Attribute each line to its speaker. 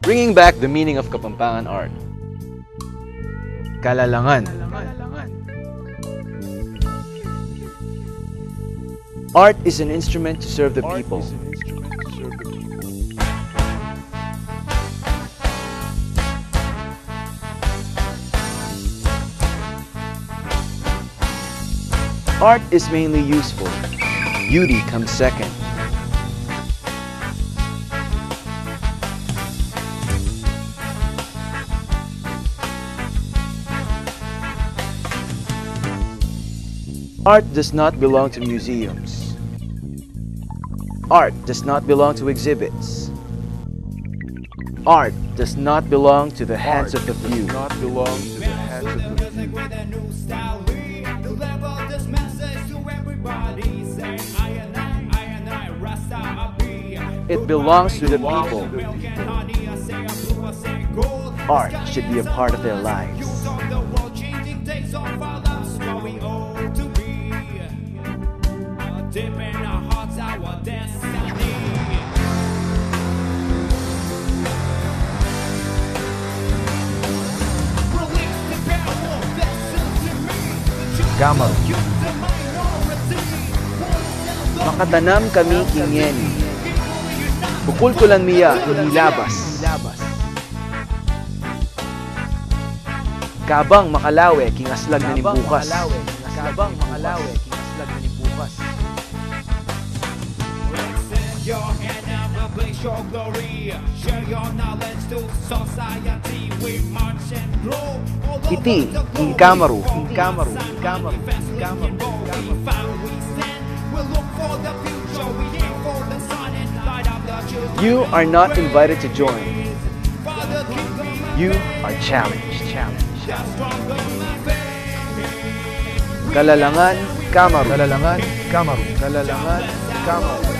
Speaker 1: Bringing back the meaning of Kapampangan art. Kalalangan. Art is an instrument to serve the people. Art is mainly useful. Beauty comes second. Art does not belong to museums. Art does not belong to exhibits. Art does not belong to the hands of the few. It belongs to the people. Art should be a part of their lives. Kamaru. Makatanam kami kinyeni. Bukul ko lang miya, inilabas. Kabang makalawe, kingaslag na ni bukas. Kabang makalawe, kingaslag na ni bukas. Your hand never place your glory. Share your knowledge to society. We march and grow. Iti, ning Kamaru, ning Kamaru, ning Kamaru, ning Kamaru. You are not invited to join. You are challenged. Kalalangan Kamaru. Kalalangan Kamaru. Kalalangan Kamaru.